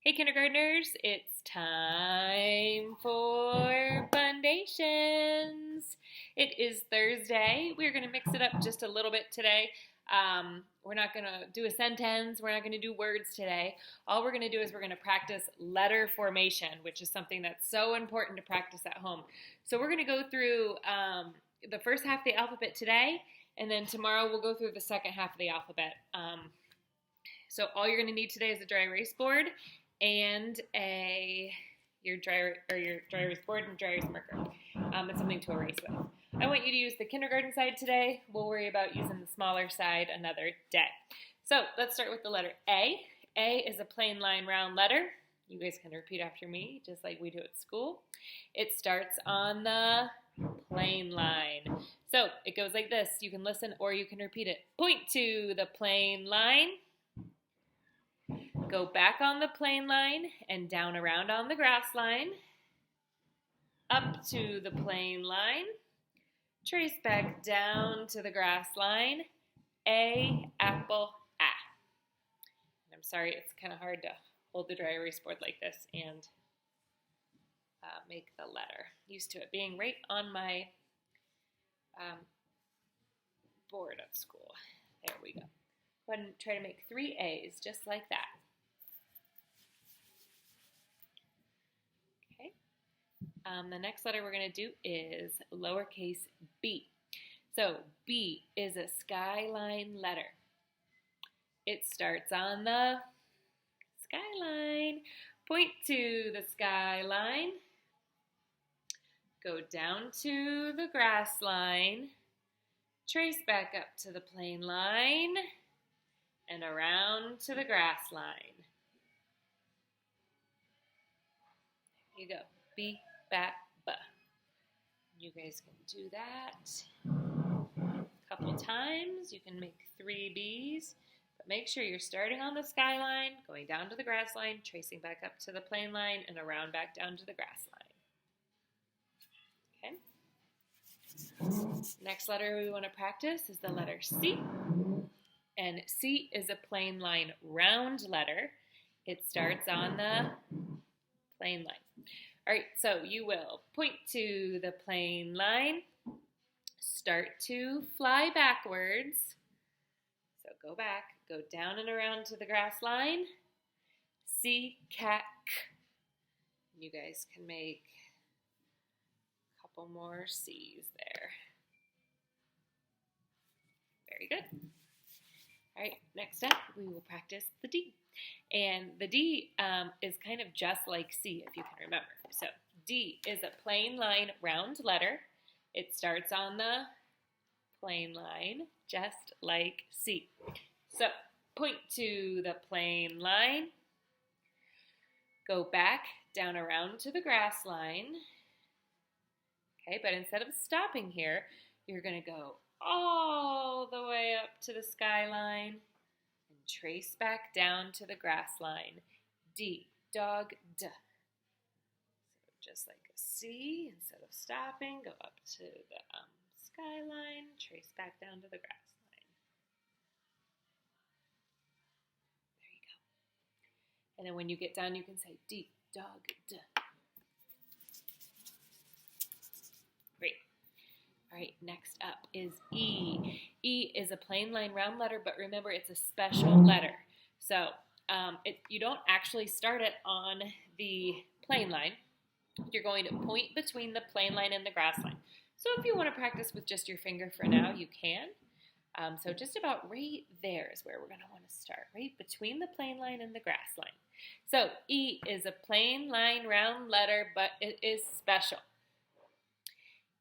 Hey kindergartners, it's time for Fundations. It is Thursday. We're going to mix it up just a little bit today. We're not going to do a sentence. We're not going to do words today. All we're going to do is we're going to practice letter formation, which is something that's so important to practice at home. So we're going to go through the first half of the alphabet today, and then tomorrow we'll go through the second half of the alphabet. So all you're going to need today is a dry erase board and your dry erase board and dry erase marker, and something to erase with. I want you to use the kindergarten side today. We'll worry about using the smaller side another day. So let's start with the letter A. A is a plain line round letter. You guys can repeat after me, just like we do at school. It starts on the plain line. So it goes like this. You can listen or you can repeat it. Point to the plain line. Go back on the plain line and down around on the grass line. Up to the plain line. Trace back down to the grass line. A, apple, A. And I'm sorry, it's kind of hard to hold the dry erase board like this and make the letter. Used to it being right on my board at school. There we go. Go ahead and try to make 3 A's just like that. Okay. The next letter we're going to do is lowercase b. So B is a skyline letter. It starts on the skyline. Point to the skyline. Go down to the grass line. Trace back up to the plain line. And around to the grass line. There you go. B, bat, ba. You guys can do that a couple times. You can make 3 B's, but make sure you're starting on the skyline, going down to the grass line, tracing back up to the plain line, and around back down to the grass line. Okay. Next letter we want to practice is the letter C. And C is a plain line round letter. It starts on the plain line. All right, so you will point to the plain line, start to fly backwards. So go back, go down and around to the grass line. C, cat, k. You guys can make a couple more C's there. Very good. All right, next up, we will practice the D. And the D is kind of just like C, if you can remember. So D is a plain line round letter. It starts on the plain line, just like C. So point to the plain line. Go back, down around to the grass line. Okay, but instead of stopping here, you're going to go all the way up to the skyline and trace back down to the grass line. D, dog, D. So just like a C, instead of stopping, go up to the skyline, trace back down to the grass line. There you go. And then when you get done, you can say D, dog, D. Great. All right, next up is E. E is a plain line round letter, but remember it's a special letter. So you don't actually start it on the plain line. You're going to point between the plain line and the grass line. So if you want to practice with just your finger for now, you can. So just about right there is where we're going to want to start, right between the plain line and the grass line. So E is a plain line round letter, but it is special.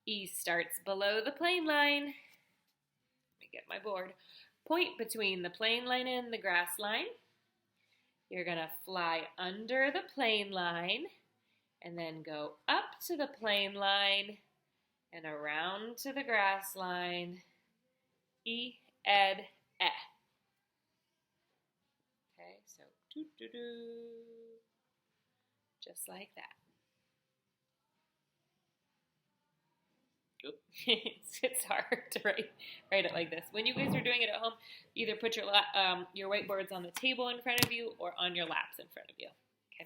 E starts below the plain line. Let me get my board. Point between the plain line and the grass line. You're going to fly under the plain line and then go up to the plain line and around to the grass line. E, ed, eh. Okay, so doo-doo-doo. Just like that. It's hard to write it like this. When you guys are doing it at home, either put your whiteboards on the table in front of you or on your laps in front of you. Okay.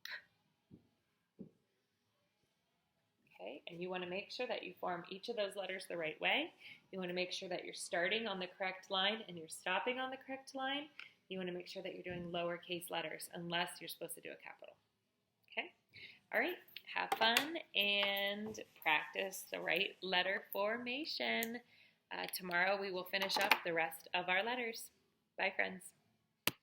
Okay, and you want to make sure that you form each of those letters the right way. You want to make sure that you're starting on the correct line and you're stopping on the correct line. You want to make sure that you're doing lowercase letters unless you're supposed to do a capital. Okay? All right, have fun and practice the right letter formation. Tomorrow we will finish up the rest of our letters. Bye, friends.